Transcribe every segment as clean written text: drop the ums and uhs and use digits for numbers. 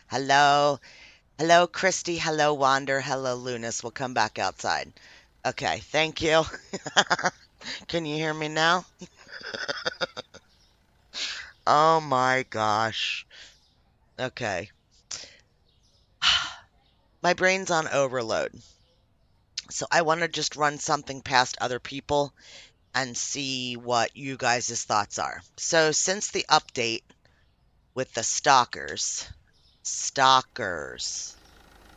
Hello. Hello, Christy. Hello, Wander. Hello, Lunas. We'll come back outside. Okay, thank you. Can you hear me now? Oh my gosh. Okay. My brain's on overload. So I want to just run something past other people and see what you guys' thoughts are. So since the update with the stalkers,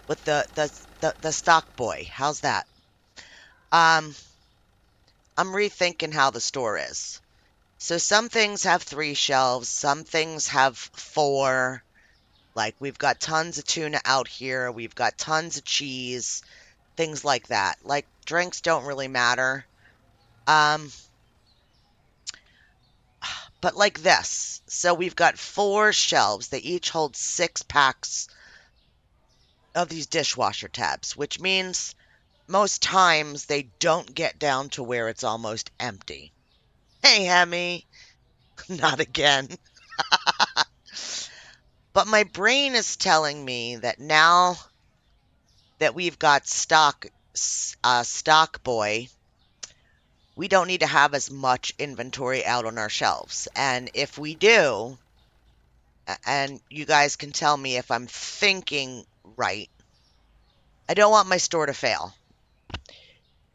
with the stock boy, how's that? Um, I'm rethinking how the store is. So some things have 3 shelves, some things have 4. Like we've got tons of tuna out here, we've got tons of cheese, things like that. Like drinks don't really matter. Um, but like this. So we've got 4 shelves. They each hold 6 packs of these dishwasher tabs, which means most times they don't get down to where it's almost empty. Hey, Hemi. Not again. But my brain is telling me that now that we've got stock boy, we don't need to have as much inventory out on our shelves. And if we do, and you guys can tell me if I'm thinking right, I don't want my store to fail.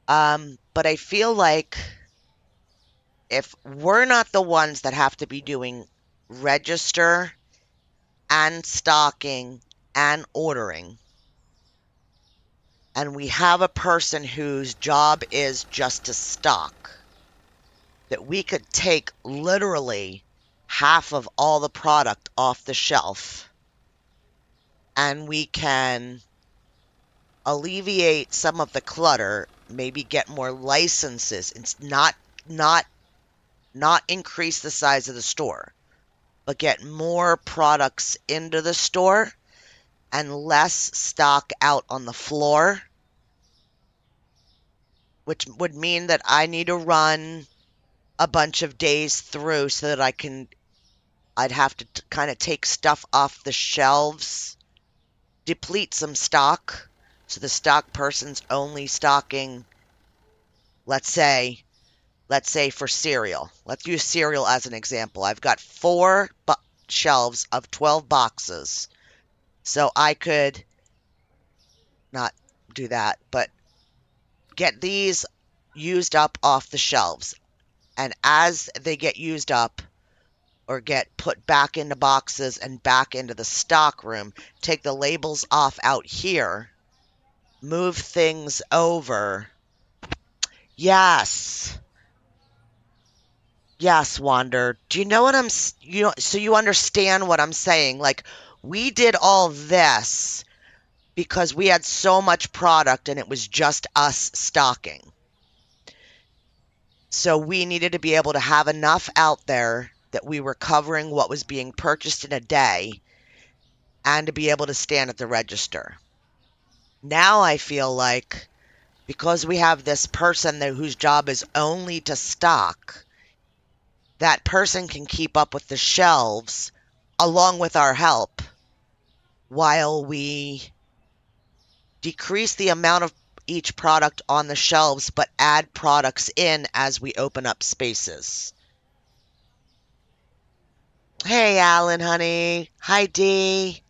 But I feel like if we're not the ones that have to be doing register and stocking and ordering, and we have a person whose job is just to stock, that we could take literally half of all the product off the shelf and we can alleviate some of the clutter, maybe get more licenses. It's not increase the size of the store, but get more products into the store and less stock out on the floor, which would mean that I need to run a bunch of days through so that I'd have to kind of take stuff off the shelves, deplete some stock. So the stock person's only stocking, let's say for cereal. Let's use cereal as an example. I've got 4 shelves of 12 boxes. So I could not do that, but get these used up off the shelves. And as they get used up, or get put back into boxes and back into the stock room, take the labels off out here, move things over. Yes. Yes, Wander. Do you know what so you understand what I'm saying? Like, we did all this because we had so much product and it was just us stocking. So we needed to be able to have enough out there that we were covering what was being purchased in a day and to be able to stand at the register. Now I feel like because we have this person whose job is only to stock, that person can keep up with the shelves along with our help while we decrease the amount of each product on the shelves but add products in as we open up spaces. Hey, Alan, honey. Hi, Dee.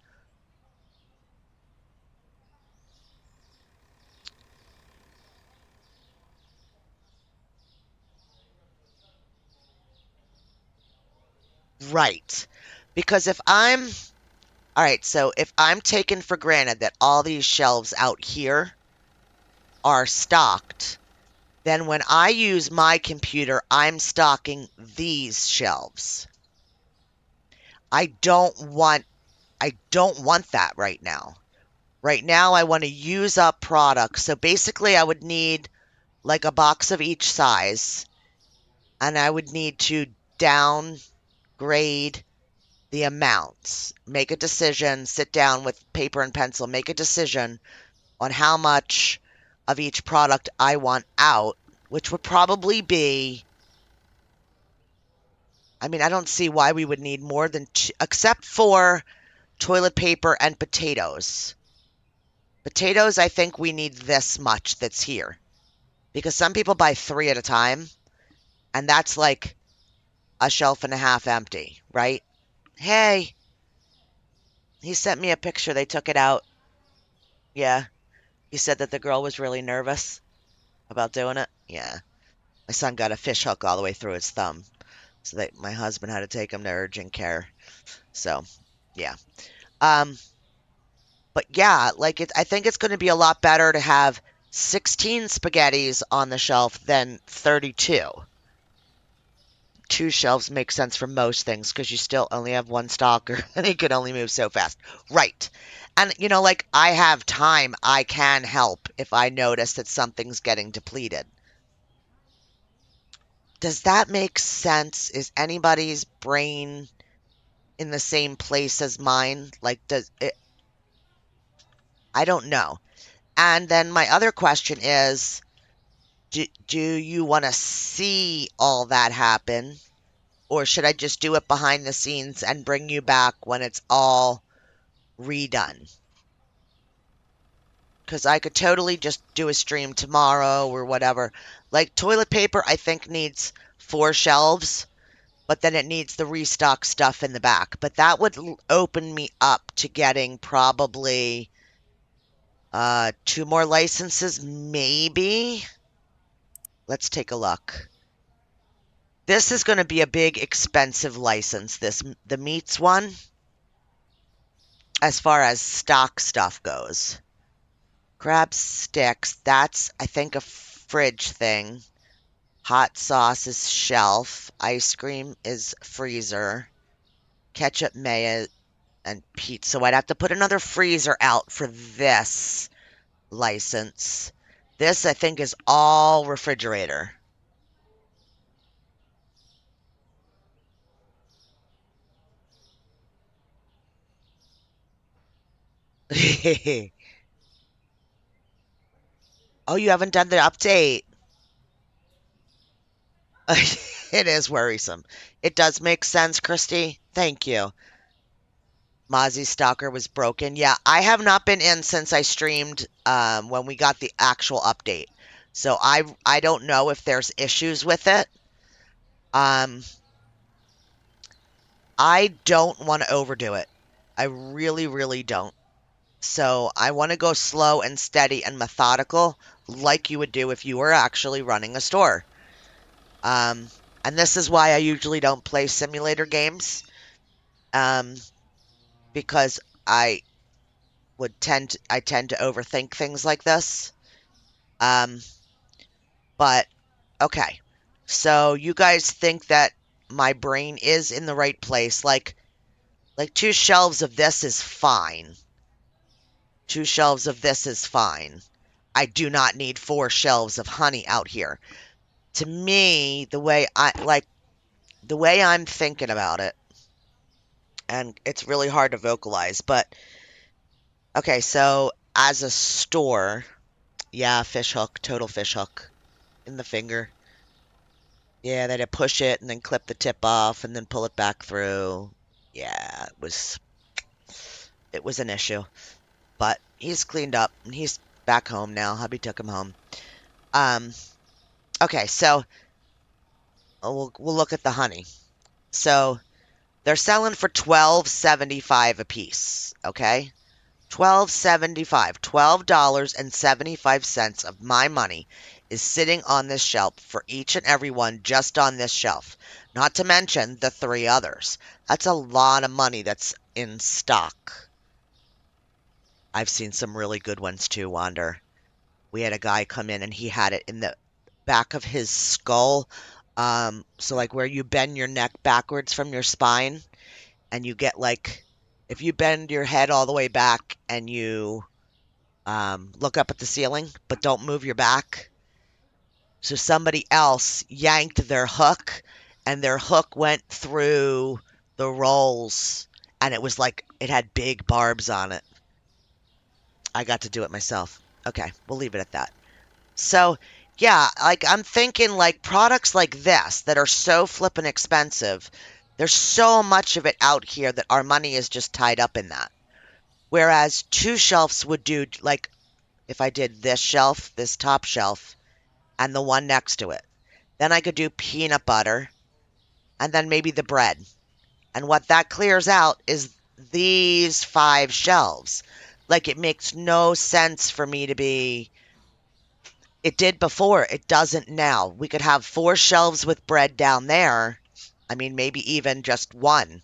Right. Because all right, so if I'm taking for granted that all these shelves out here are stocked, then when I use my computer, I'm stocking these shelves. I don't want that right now. Right now I want to use up products. So basically I would need like a box of each size, and I would need to downgrade the amounts. Make a decision, sit down with paper and pencil, make a decision on how much of each product I want out, which would probably be, I mean, I don't see why we would need more than two, except for toilet paper, and potatoes. Potatoes, I think we need this much that's here. Because some people buy 3 at a time, and that's like a shelf and a half empty, right? Hey, he sent me a picture. They took it out. Yeah. He said that the girl was really nervous about doing it. Yeah. My son got a fish hook all the way through his thumb. So that my husband had to take him to urgent care. So, yeah. Um, but yeah, like I think it's going to be a lot better to have 16 spaghettis on the shelf than 32. Two shelves make sense for most things because you still only have one stalker and he can only move so fast. Right. And, like I have time, I can help if I notice that something's getting depleted. Does that make sense? Is anybody's brain in the same place as mine? Like, does it? I don't know. And then my other question is, do you want to see all that happen? Or should I just do it behind the scenes and bring you back when it's all redone? Because I could totally just do a stream tomorrow or whatever. Like toilet paper, I think needs 4 shelves, but then it needs the restock stuff in the back. But that would open me up to getting probably 2 more licenses, maybe. Let's take a look. This is going to be a big, expensive license, the meats one, as far as stock stuff goes. Crab sticks, that's, I think, a fridge thing. Hot sauce is shelf. Ice cream is freezer. Ketchup, mayo, and pizza. So I'd have to put another freezer out for this license. This, I think, is all refrigerator. Oh, you haven't done the update. It is worrisome. It does make sense, Christy. Thank you. Mozzie's stalker was broken. Yeah, I have not been in since I streamed when we got the actual update. So I don't know if there's issues with it. I don't want to overdo it. I really, really don't. So I want to go slow and steady and methodical like you would do if you were actually running a store. Um, and this is why I usually don't play simulator games. Um, because I tend to overthink things like this. Um, but okay. So you guys think that my brain is in the right place? Like 2 shelves of this is fine. 2 shelves of this is fine. I do not need 4 shelves of honey out here. To me, the way I'm thinking about it, and it's really hard to vocalize, but okay, so as a store, yeah, fish hook, total fish hook in the finger. Yeah, they had to push it and then clip the tip off and then pull it back through. Yeah, it was an issue. But he's cleaned up and he's back home now. Hubby took him home. Um, okay, so we'll look at the honey. So they're selling for $12.75 a piece, okay? $12.75. $12.75 of my money is sitting on this shelf for each and every one just on this shelf. Not to mention the 3 others. That's a lot of money that's in stock. I've seen some really good ones too, Wander. We had a guy come in and he had it in the back of his skull. So like where you bend your neck backwards from your spine and you get like, if you bend your head all the way back and you look up at the ceiling, but don't move your back. So somebody else yanked their hook and their hook went through the rolls and it was like, it had big barbs on it. I got to do it myself. Okay, we'll leave it at that. So, yeah, like I'm thinking like products like this that are so flippin' expensive, There's so much of it out here that our money is just tied up in that. Whereas 2 shelves would do, like, if I did this shelf, this top shelf, and the one next to it. Then I could do peanut butter, and then maybe the bread. And what that clears out is these 5 shelves. Like, it makes no sense for me to be. It did before, it doesn't now. We could have 4 shelves with bread down there. I mean, maybe even just 1.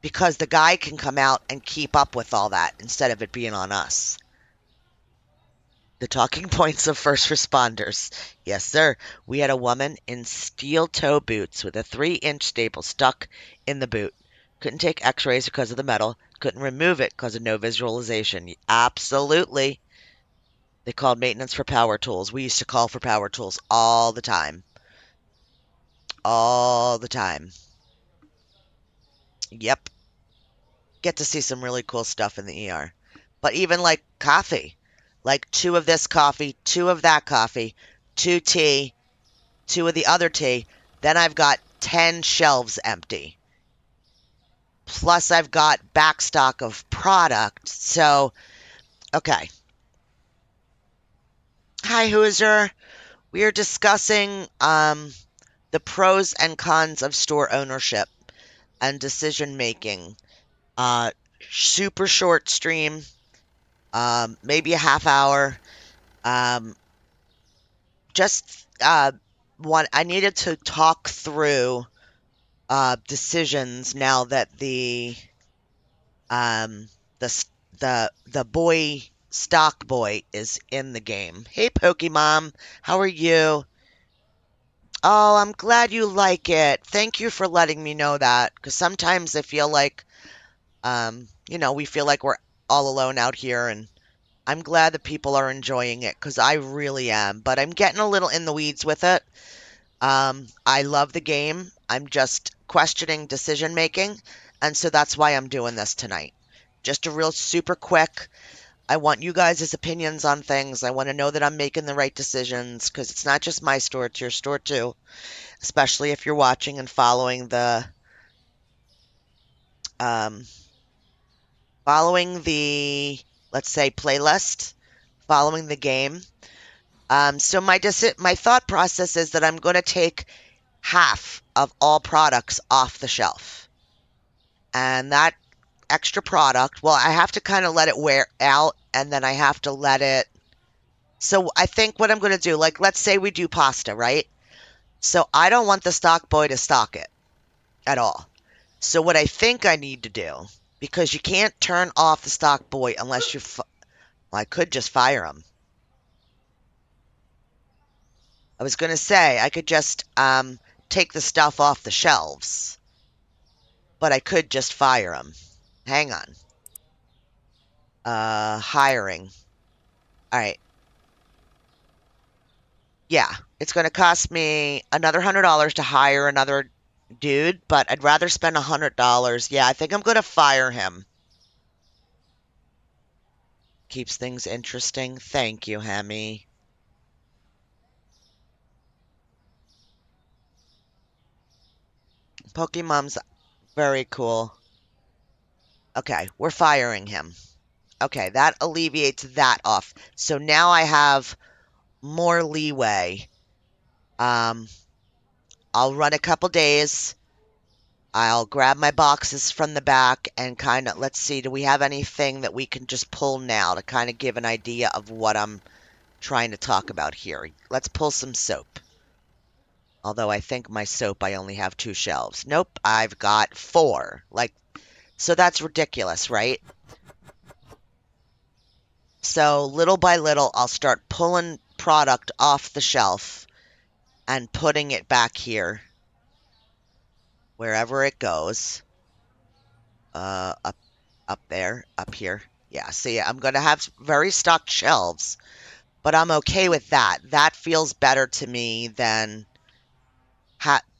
Because the guy can come out and keep up with all that instead of it being on us. The talking points of first responders. Yes, sir. We had a woman in steel toe boots with a 3-inch staple stuck in the boot. Couldn't take x-rays because of the metal. Couldn't remove it because of no visualization. Absolutely. They called maintenance for power tools. We used to call for power tools all the time. All the time. Yep. Get to see some really cool stuff in the ER. But even like coffee. Like 2 of this coffee, 2 of that coffee, 2 tea, 2 of the other tea. Then I've got 10 shelves empty. Plus I've got back stock of product. So, okay. Hi, Hooser. We are discussing the pros and cons of store ownership and decision making. Super short stream, maybe a half hour. Just I needed to talk through decisions now that um, the boy stock boy is in the game. Hey, Pokemon, how are you? Oh, I'm glad you like it. Thank you for letting me know that, because sometimes I feel like, we feel like we're all alone out here, and I'm glad that people are enjoying it, because I really am. But I'm getting a little in the weeds with it. I love the game. I'm just questioning decision making, and so that's why I'm doing this tonight. Just a real super quick. I want you guys' opinions on things. I want to know that I'm making the right decisions because it's not just my store, it's your store too, especially if you're watching and um, following the, let's say, playlist, following the game. So my thought process is that I'm going to take half of all products off the shelf. And that extra product, well, I have to kind of let it wear out and then I have to let it. So I think what I'm going to do, like, let's say we do pasta, right? So I don't want the stock boy to stock it at all. So what I think I need to do, because you can't turn off the stock boy unless well, I could just fire him. I was going to say I could just take the stuff off the shelves, but I could just fire him. Hang on. Hiring. All right. Yeah, it's going to cost me another $100 to hire another dude, but I'd rather spend $100. Yeah, I think I'm going to fire him. Keeps things interesting. Thank you, Hemi. Pokemon's very cool. Okay, we're firing him. Okay, that alleviates that off. So now I have more leeway. I'll run a couple days. I'll grab my boxes from the back and kind of, let's see, do we have anything that we can just pull now to kind of give an idea of what I'm trying to talk about here? Let's pull some soap. Although I think my soap, I only have 2 shelves. Nope, I've got 4. Like, so that's ridiculous, right? So little by little, I'll start pulling product off the shelf and putting it back here, wherever it goes. Up there, up here. Yeah, see, I'm going to have very stocked shelves, but I'm okay with that. That feels better to me than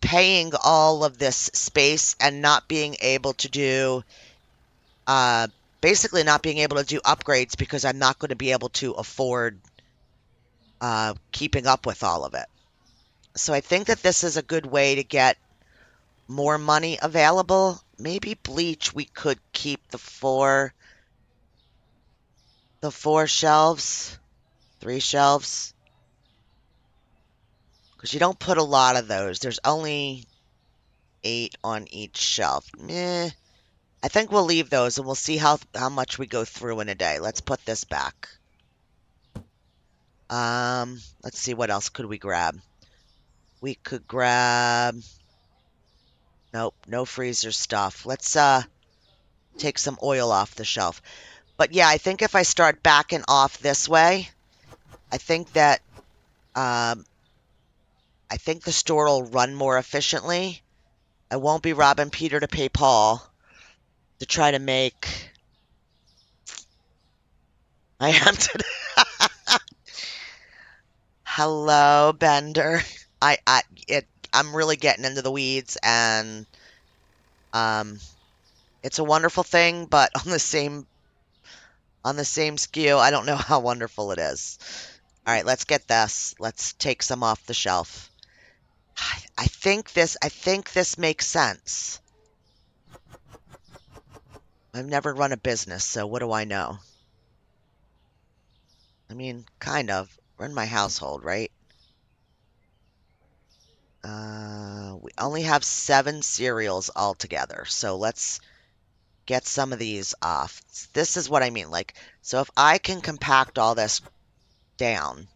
paying all of this space and not being able to do, basically not being able to do upgrades because I'm not going to be able to afford keeping up with all of it. So I think that this is a good way to get more money available. Maybe bleach we could keep the four shelves, 3 shelves. Because you don't put a lot of those. There's only 8 on each shelf. Meh. I think we'll leave those and we'll see how much we go through in a day. Let's put this back. Let's see, what else could we grab? We could grab... Nope, no freezer stuff. Let's take some oil off the shelf. But yeah, I think if I start backing off this way, I think that I think the store will run more efficiently. I won't be robbing Peter to pay Paul to try to make... I am today. Hello, Bender. I I'm really getting into the weeds, and um, it's a wonderful thing, but on the same skew, I don't know how wonderful it is. All right, let's get this. Let's take some off the shelf. I think this makes sense. I've never run a business, so what do I know? I mean, kind of. Run my household, right? We only have 7 cereals altogether, so let's get some of these off. This is what I mean. Like, so if I can compact all this down,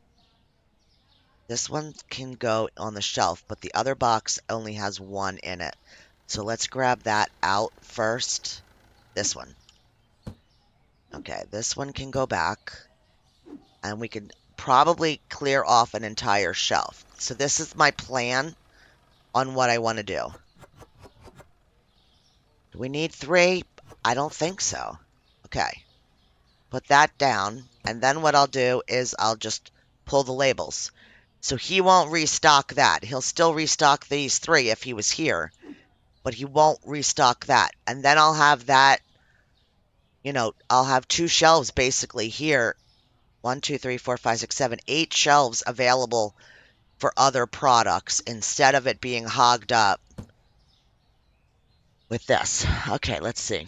this one can go on the shelf, but the other box only has 1 in it. So let's grab that out first. This one. Okay, this one can go back, and we can probably clear off an entire shelf. So this is my plan on what I want to do. Do we need 3? I don't think so. Okay. Put that down, and then what I'll do is I'll just pull the labels. So he won't restock that. He'll still restock these 3 if he was here, but he won't restock that. And then I'll have that, I'll have 2 shelves basically here. 1, 2, 3, 4, 5, 6, 7, 8 shelves available for other products instead of it being hogged up with this. Okay, let's see.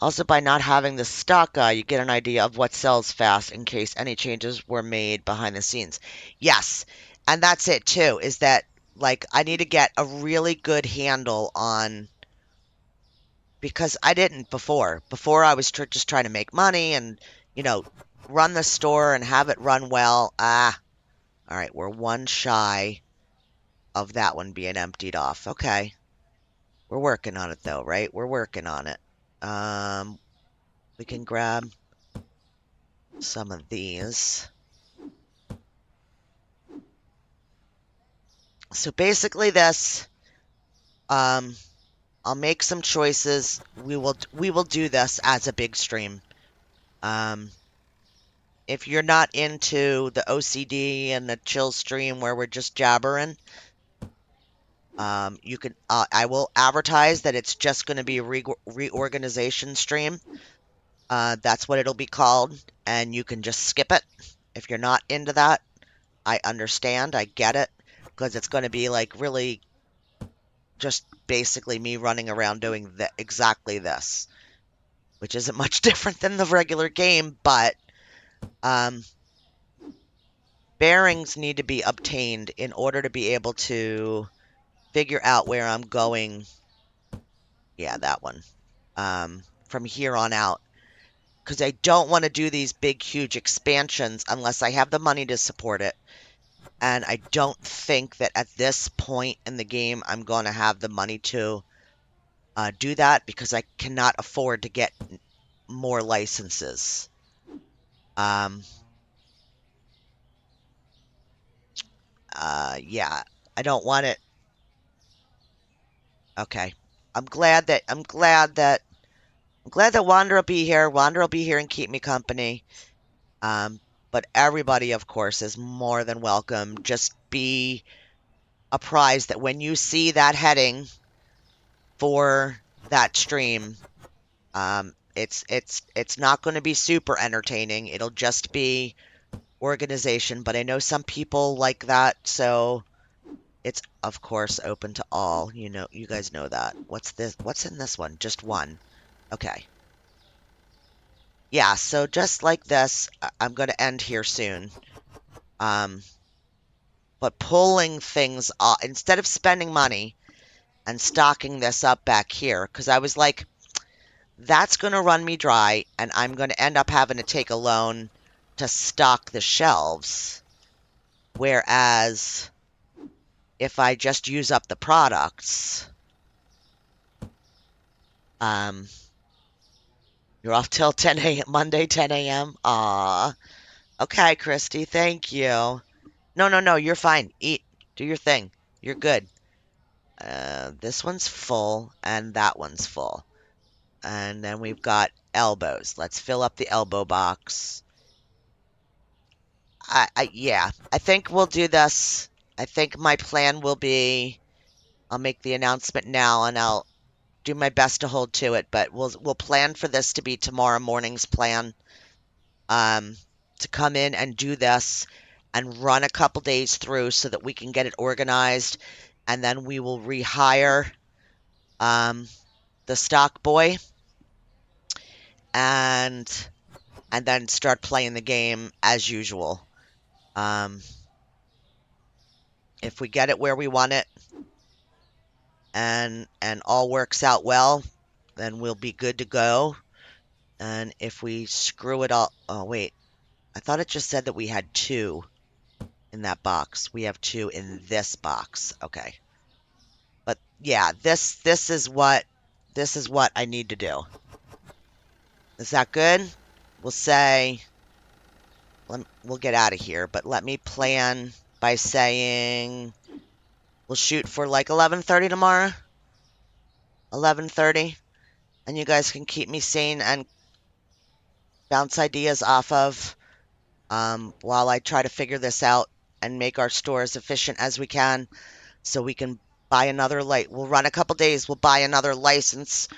Also, by not having the stock, you get an idea of what sells fast in case any changes were made behind the scenes. Yes, and that's it too, is that, like, I need to get a really good handle on, because I didn't before. Before I was just trying to make money and, run the store and have it run well. All right, we're 1 shy of that one being emptied off. Okay. We're working on it though, right? We're working on it. We can grab some of these. So basically this, I'll make some choices. We will do this as a big stream. If you're not into the OCD and the chill stream where we're just jabbering, you can, I will advertise that it's just going to be a reorganization stream. That's what it'll be called, and you can just skip it. If you're not into that, I understand, I get it, because it's going to be like really just basically me running around doing exactly this, which isn't much different than the regular game, but bearings need to be obtained in order to be able to figure out where I'm going. Yeah, that one. From here on out. Because I don't want to do these big, huge expansions unless I have the money to support it. And I don't think that at this point in the game I'm going to have the money to do that, because I cannot afford to get more licenses. Yeah, I don't want it. Okay. I'm glad that Wander will be here. Wander will be here and keep me company. But everybody, of course, is more than welcome. Just be apprised that when you see that heading for that stream, it's not going to be super entertaining. It'll just be organization. But I know some people like that, so It's, of course, open to all. You know, you guys know that. What's this? What's in this one? Just one. Okay. Yeah, so just like this, I'm going to end here soon. But pulling things off, instead of spending money and stocking this up back here, because I was like, that's going to run me dry, and I'm going to end up having to take a loan to stock the shelves. Whereas if I just use up the products, you're off till 10 a.m. Monday, 10 a.m. Aw. Okay, Christy, thank you. No, no, no, you're fine. Eat. Do your thing. You're good. This one's full, and that one's full. And then we've got elbows. Let's fill up the elbow box. Yeah, I think we'll do this. I think my plan will be, I'll make the announcement now, and I'll do my best to hold to it, but we'll plan for this to be tomorrow morning's plan. To come in and do this and run a couple days through so that we can get it organized, and then we will rehire the stock boy and then start playing the game as usual. If we get it where we want it and all works out well, then we'll be good to go. And if we screw it all, oh wait, I thought it just said that we had 2 in that box. We have 2 in this box. Okay. But yeah, this is what I need to do. Is that good? We'll say we'll get out of here, but let me plan by saying we'll shoot for like 11:30 tomorrow. 11:30, and you guys can keep me sane and bounce ideas off of while I try to figure this out and make our store as efficient as we can so we can buy another light. We'll run a couple days. We'll buy another license.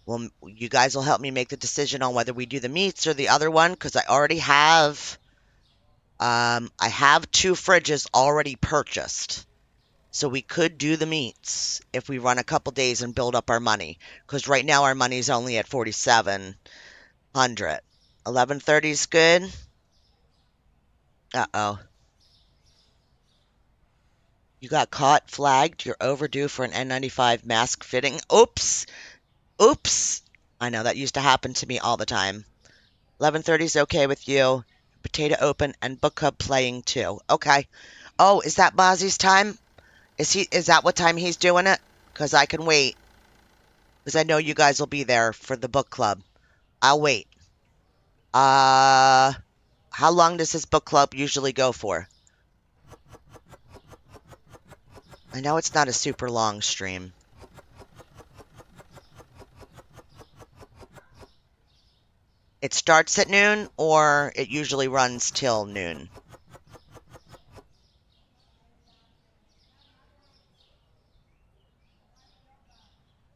Well, you guys will help me make the decision on whether we do the meats or the other one, because I already have, I have 2 fridges already purchased. So we could do the meats if we run a couple days and build up our money, because right now our money's only at 4,700. 11:30 is good. Uh-oh. You got caught, flagged. You're overdue for an N95 mask fitting. Oops. Oops. I know that used to happen to me all the time. 11:30 is okay with you. Potato open and book club playing too. Okay. Oh, is that Mozzie's time? Is that what time he's doing it? Because I can wait. Because I know you guys will be there for the book club. I'll wait. How long does his book club usually go for? I know it's not a super long stream. It starts at noon, or it usually runs till noon?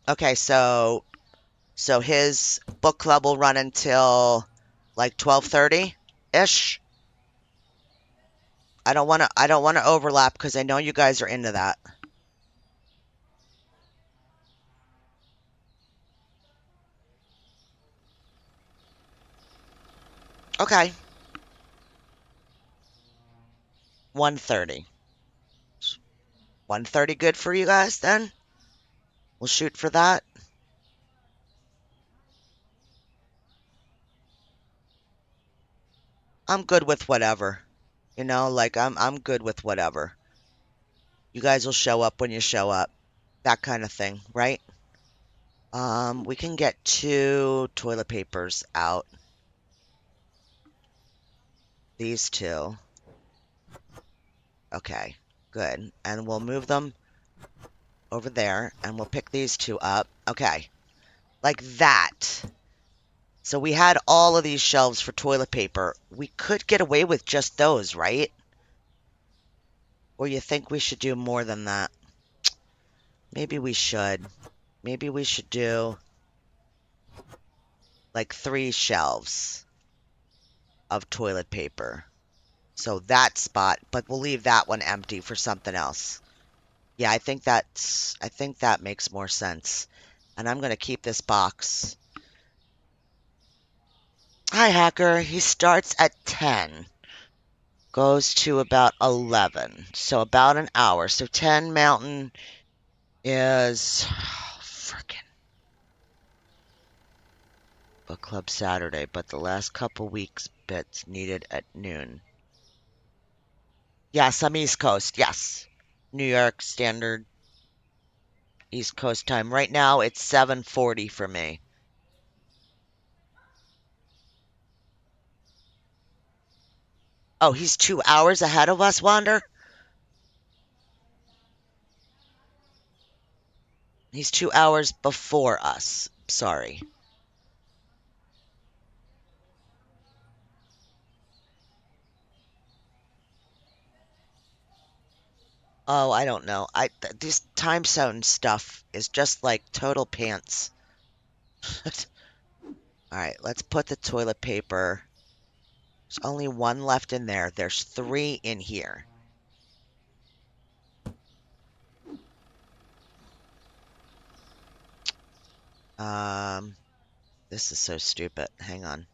Okay, so his book club will run until like 12:30-ish. I don't want to overlap because I know you guys are into that. Okay. 1:30. 1:30 good for you guys then? We'll shoot for that. I'm good with whatever. You know, like I'm good with whatever. You guys will show up when you show up. That kind of thing, right? We can get 2 toilet papers out. These 2. Okay, good. And we'll move them over there, and we'll pick these 2 up. Okay, like that. So we had all of these shelves for toilet paper. We could get away with just those, right? Or you think we should do more than that? Maybe we should. Maybe we should do like 3 shelves of toilet paper. So that spot, but we'll leave that one empty for something else. Yeah, I think that makes more sense. And I'm gonna keep this box. Hi, Hacker. He starts at 10, goes to about 11, so about an hour. So 10 Mountain is frickin' book club Saturday, but the last couple weeks bits needed at noon. Yes, I'm East Coast. Yes, New York Standard East Coast time. Right now it's 7:40 for me. Oh, he's 2 hours ahead of us, Wander? He's 2 hours before us. Sorry. Oh, I don't know. This time zone stuff is just like total pants. All right, let's put the toilet paper. There's only one left in there. There's three in here. Um, this is so stupid. Hang on.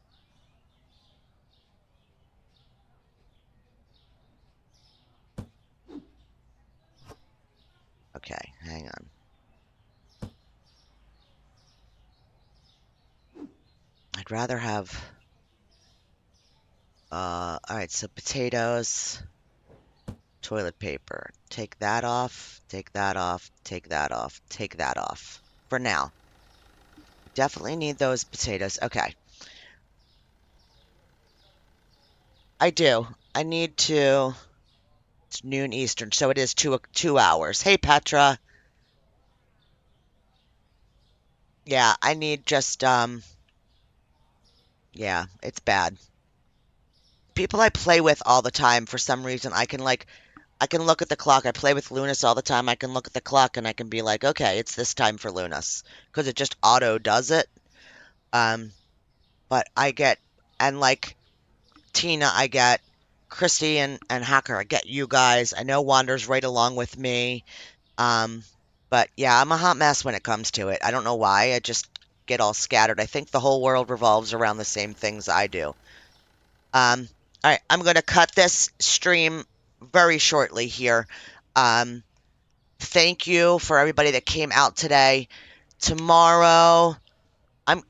Okay, hang on. I'd rather have, all right, so potatoes, toilet paper. Take that off, take that off, take that off, take that off. For now. Definitely need those potatoes. Okay. I do. I need to. It's noon Eastern, so it is 2 hours. Hey, Petra. Yeah, I need just yeah, it's bad. People I play with all the time for some reason, I can look at the clock. I play with Lunas all the time. I can look at the clock and I can be like, okay, it's this time for Lunas because it just auto does it. Um, but I get and like Tina, I get Christy and Hacker. I get you guys. I know Wander's right along with me. Um, but yeah, I'm a hot mess when it comes to it. I don't know why. I just get all scattered. I think the whole world revolves around the same things I do. All right, I'm going to cut this stream very shortly here. Um, thank you for everybody that came out today. Tomorrow, I'm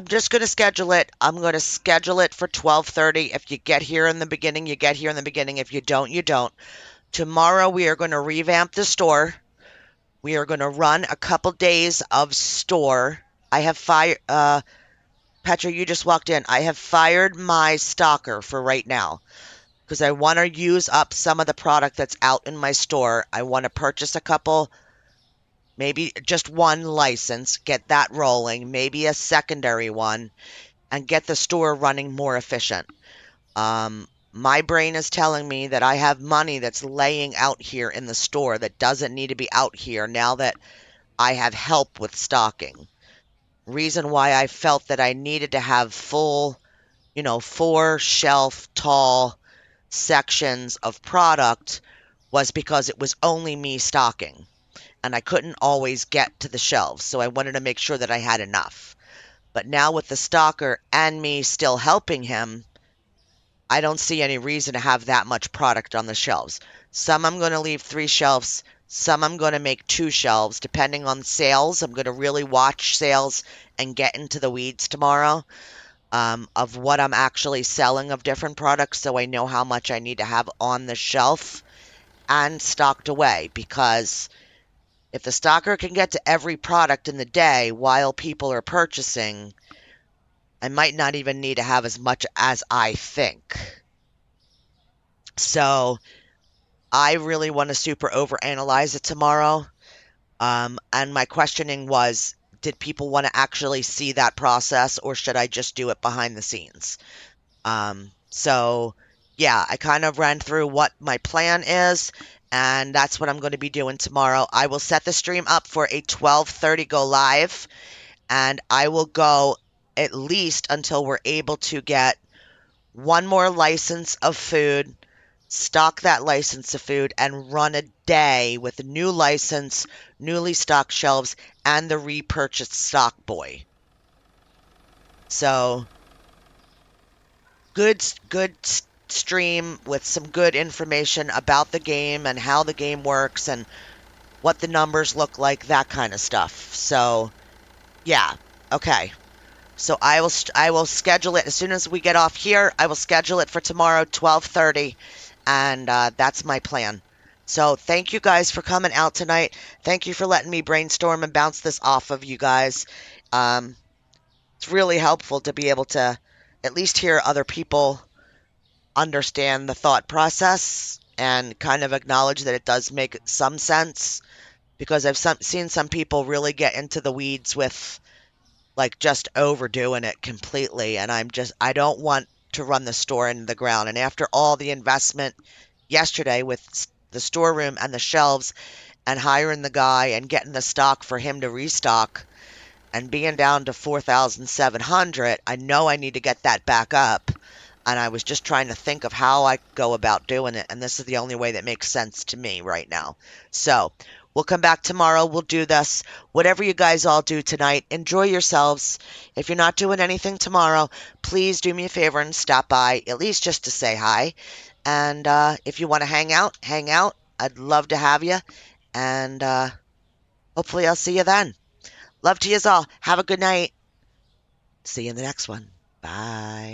just going to schedule it. I'm going to schedule it for 12:30. If you get here in the beginning, you get here in the beginning. If you don't, you don't. Tomorrow we are going to revamp the store. We are going to run a couple days of store. I have fired, Petra, you just walked in. I have fired my stalker for right now because I want to use up some of the product that's out in my store. I want to purchase a couple, maybe just one license, get that rolling, maybe a secondary one, and get the store running more efficient. My brain is telling me that I have money that's laying out here in the store that doesn't need to be out here now that I have help with stocking. Reason why I felt that I needed to have full, 4 shelf tall sections of product was because it was only me stocking and I couldn't always get to the shelves. So I wanted to make sure that I had enough. But now with the stalker and me still helping him, I don't see any reason to have that much product on the shelves. Some I'm going to leave 3 shelves, some I'm going to make 2 shelves, depending on sales. I'm going to really watch sales and get into the weeds tomorrow of what I'm actually selling of different products so I know how much I need to have on the shelf and stocked away. Because if the stocker can get to every product in the day while people are purchasing, I might not even need to have as much as I think. So I really want to super overanalyze it tomorrow. And my questioning was, did people want to actually see that process or should I just do it behind the scenes? So yeah, I kind of ran through what my plan is, and that's what I'm going to be doing tomorrow. I will set the stream up for a 12:30 go live, and I will go at least until we're able to get one more license of food, stock that license of food, and run a day with a new license, newly stocked shelves, and the repurchased stock boy. So good stream with some good information about the game and how the game works and what the numbers look like, that kind of stuff. So yeah, okay. So I will schedule it as soon as we get off here. I will schedule it for tomorrow, 12:30, and that's my plan. So thank you guys for coming out tonight. Thank you for letting me brainstorm and bounce this off of you guys. Um, it's really helpful to be able to at least hear other people understand the thought process and kind of acknowledge that it does make some sense because seen some people really get into the weeds with like just overdoing it completely. And I don't want to run the store into the ground. And after all the investment yesterday with the storeroom and the shelves and hiring the guy and getting the stock for him to restock and being down to 4,700, I know I need to get that back up. And I was just trying to think of how I go about doing it, and this is the only way that makes sense to me right now. So, we'll come back tomorrow. We'll do this. Whatever you guys all do tonight, enjoy yourselves. If you're not doing anything tomorrow, please do me a favor and stop by, at least just to say hi. And if you want to hang out, hang out. I'd love to have you. And hopefully, I'll see you then. Love to you all. Have a good night. See you in the next one. Bye.